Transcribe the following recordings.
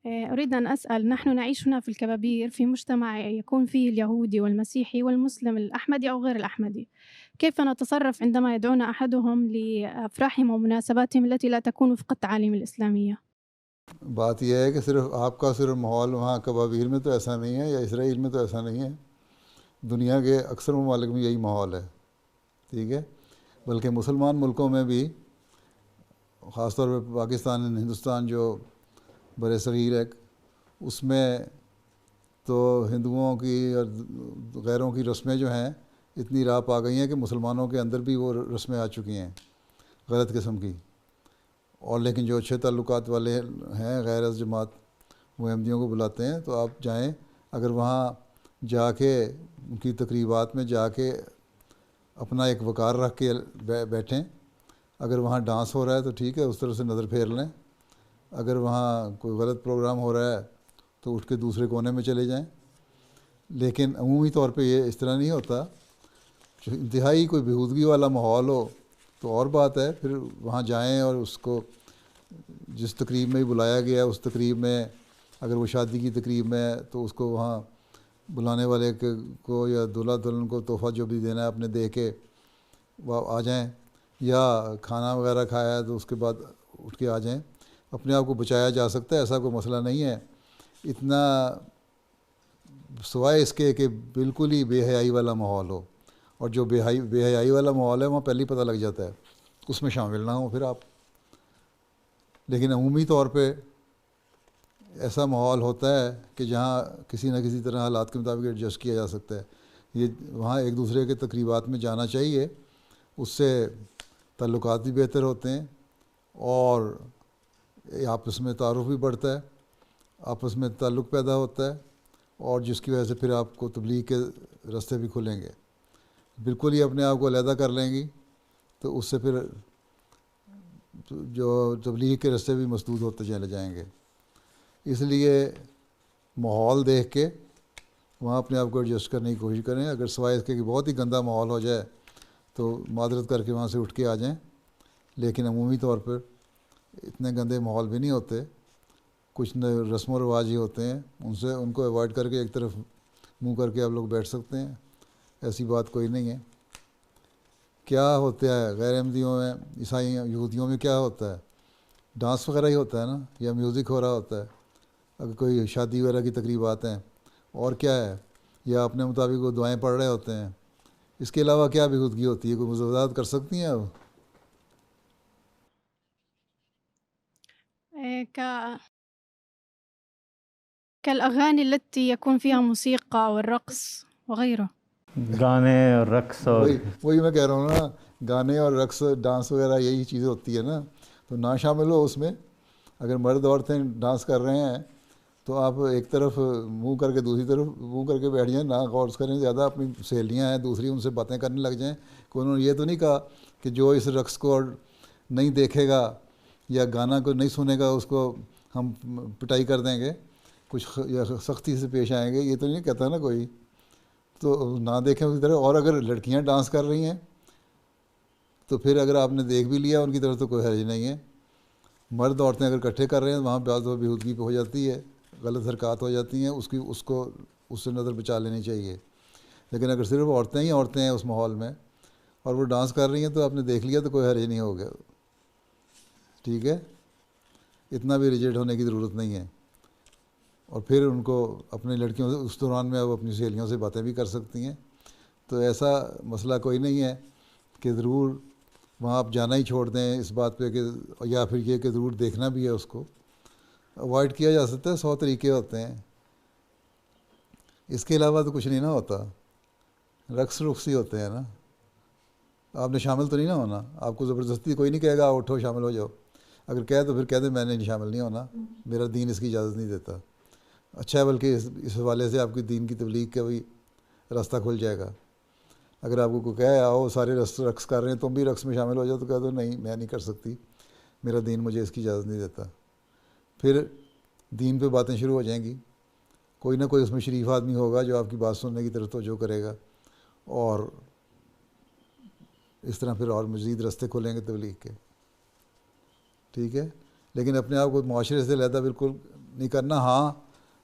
أريد أن أسأل، نحن نعيش هنا في الكبابير في مجتمع يكون فيه اليهودي والمسيحي والمسلم الأحمدي أو غير الأحمدي، كيف نتصرف عندما يدعونا أحدهم لأفراحهم ومناسباتهم التي لا تكون وفق التعاليم الإسلامية؟ بات یہ ہے کہ صرف آپ کا صرف ماحول وہاں کبابیر میں تو ایسا نہیں ہے، یا اسرائیل میں تو ایسا نہیں ہے، دنیا کے اکثر ممالک میں یہی ماحول ہے، ٹھیک ہے. بلکہ مسلمان ملکوں میں بھی، خاص طور پہ پاکستان، ہندوستان جو بر صغیر ہے، اس میں تو ہندوؤں کی اور غیروں کی رسمیں جو ہیں اتنی راہ پا گئی ہیں کہ مسلمانوں کے اندر بھی وہ رسمیں آ چکی ہیں غلط قسم کی. اور لیکن جو اچھے تعلقات والے ہیں غیر جماعت، وہ احمدیوں کو بلاتے ہیں، تو آپ جائیں، اگر وہاں جا کے ان کی تقریبات میں جا کے اپنا ایک وقار رکھ کے بیٹھیں. اگر وہاں ڈانس ہو رہا ہے تو ٹھیک ہے، اس طرف سے نظر پھیر لیں. اگر وہاں کوئی غلط پروگرام ہو رہا ہے تو اٹھ کے دوسرے کونے میں چلے جائیں. لیکن عمومی طور پہ یہ اس طرح نہیں ہوتا. جو انتہائی کوئی بےہودگی والا ماحول ہو تو اور بات ہے، پھر وہاں جائیں اور اس کو جس تقریب میں بھی بلایا گیا ہے اس تقریب میں، اگر وہ شادی کی تقریب میں ہے تو اس کو وہاں بلانے والے کو یا دلہا دلہن کو تحفہ جو بھی دینا ہے اپنے دے کے وہ آ جائیں. یا کھانا وغیرہ کھایا ہے تو اس کے بعد اٹھ کے آ جائیں. اپنے آپ کو بچایا جا سکتا ہے، ایسا کوئی مسئلہ نہیں ہے. اتنا سوائے اس کے کہ بالکل ہی بے حیائی والا ماحول ہو، اور جو بے حیائی والا ماحول ہے وہاں پہلے ہی پتہ لگ جاتا ہے، اس میں شامل نہ ہوں پھر آپ. لیکن عمومی طور پہ ایسا ماحول ہوتا ہے کہ جہاں کسی نہ کسی طرح حالات کے مطابق ایڈجسٹ کیا جا سکتا ہے. یہ وہاں ایک دوسرے کے تقریبات میں جانا چاہیے، اس سے تعلقات بھی بہتر ہوتے ہیں اور آپس میں تعارف بھی بڑھتا ہے، آپس میں تعلق پیدا ہوتا ہے، اور جس کی وجہ سے پھر آپ کو تبلیغ کے راستے بھی کھلیں گے. بالکل ہی اپنے آپ کو علیحدہ کر لیں گی تو اس سے پھر جو تبلیغ کے راستے بھی مسدود ہوتے چلے جائیں گے. اس لیے ماحول دیکھ کے وہاں اپنے آپ کو ایڈجسٹ کرنے کی کوشش کریں. اگر سوائے اس کے کہ بہت ہی گندا ماحول ہو جائے تو معذرت کر کے وہاں سے اٹھ کے آ جائیں. لیکن عمومی طور پر اتنے گندے ماحول بھی نہیں ہوتے، کچھ رسم و رواج ہی ہوتے ہیں، ان کو ایوائڈ کر کے ایک طرف منہ کر کے آپ لوگ بیٹھ سکتے ہیں. ایسی بات کوئی نہیں ہے. کیا ہوتا ہے غیر احمدیوں میں، عیسائی یہودیوں میں کیا ہوتا ہے؟ ڈانس وغیرہ ہی ہوتا ہے نا، یا میوزک ہو رہا ہوتا ہے اگر کوئی شادی وغیرہ کی تقریبات ہیں. اور کیا ہے؟ یا اپنے مطابق وہ دعائیں پڑھ رہے ہوتے ہیں. اس کے علاوہ کیا بےہودگی ہوتی ہے؟ کوئی وضاحت کر سکتی ہیں آپ؟ ك كالأغاني التي يكون فيها موسيقى والرقص وغيره. گانے اور رقص اور وہی میں کہہ رہا ہوں نا، گانے اور رقص ڈانس وغیرہ یہی چیزیں ہوتی ہے نا، تو نہ شامل ہو اس میں. اگر مرد عورتیں ڈانس کر رہے ہیں تو آپ ایک طرف منہ کر کے دوسری طرف منہ کر کے بیٹھ جائیں، نہ غور کریں زیادہ. اپنی سہیلیاں ہیں دوسری، ان سے باتیں کرنے لگ جائیں. کہ انہوں نے یہ تو نہیں کہا کہ جو اس رقص کو نہیں دیکھے گا یا گانا کو نہیں سنے گا اس کو ہم پٹائی کر دیں گے، کچھ یا سختی سے پیش آئیں گے، یہ تو نہیں کہتا نا کوئی. تو نہ دیکھیں اسی طرح. اور اگر لڑکیاں ڈانس کر رہی ہیں تو پھر اگر آپ نے دیکھ بھی لیا ان کی طرف تو کوئی حرج نہیں ہے. مرد عورتیں اگر اکٹھے کر رہے ہیں وہاں بعض بےہودگی پہ ہو جاتی ہے، غلط حرکات ہو جاتی ہیں، اس سے نظر بچا لینی چاہیے. لیکن اگر صرف عورتیں ہی عورتیں ہیں اس ماحول میں اور وہ ڈانس کر رہی ہیں تو آپ نے دیکھ لیا تو کوئی حرج نہیں ہوگا. ٹھیک ہے، اتنا بھی ریجیٹ ہونے کی ضرورت نہیں ہے. اور پھر ان کو اپنی لڑکیوں سے اس دوران میں اب اپنی سہیلیوں سے باتیں بھی کر سکتی ہیں. تو ایسا مسئلہ کوئی نہیں ہے کہ ضرور وہاں آپ جانا ہی چھوڑ دیں اس بات پہ، کہ یا پھر یہ کہ ضرور دیکھنا بھی ہے. اس کو اوائڈ کیا جا سکتا ہے، 100 طریقے ہوتے ہیں. اس کے علاوہ تو کچھ نہیں نا ہوتا. رقص ہی ہوتے ہیں نا. آپ نے شامل تو نہیں نا ہونا. آپ کو زبردستی کوئی نہیں کہے گا اٹھو شامل ہو جاؤ. اگر کہے تو پھر کہہ دیں میں نے شامل نہیں ہونا، میرا دین اس کی اجازت نہیں دیتا. اچھا ہے، بلکہ اس حوالے سے آپ کی دین کی تبلیغ کا بھی راستہ کھل جائے گا. اگر آپ کو کوئی کہے آؤ سارے رقص کر رہے ہیں تم بھی رقص میں شامل ہو جاؤ، تو کہہ دو نہیں میں نہیں کر سکتی، میرا دین مجھے اس کی اجازت نہیں دیتا. پھر دین پہ باتیں شروع ہو جائیں گی. کوئی نہ کوئی اس میں شریف آدمی ہوگا جو آپ کی بات سننے کی طرف توجہ کرے گا، اور اس طرح پھر اور مزید راستے کھولیں گے تبلیغ کے. ٹھیک ہے، لیکن اپنے آپ کو معاشرے سے علیحدہ بالکل نہیں کرنا. ہاں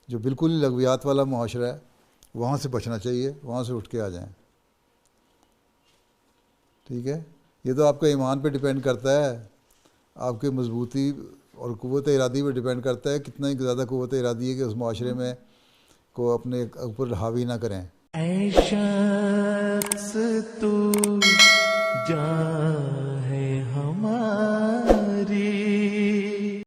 جو بالکل ہی لغویات والا معاشرہ ہے وہاں سے بچنا چاہیے, وہاں سے اٹھ کے آ جائیں. ٹھیک ہے, یہ تو آپ کا ایمان پہ ڈپینڈ کرتا ہے, آپ کی مضبوطی اور قوت ارادی پہ ڈپینڈ کرتا ہے کتنا ہی زیادہ قوت ارادی ہے کہ اس معاشرے میں کو اپنے اوپر حاوی نہ کریں. اے شخص تو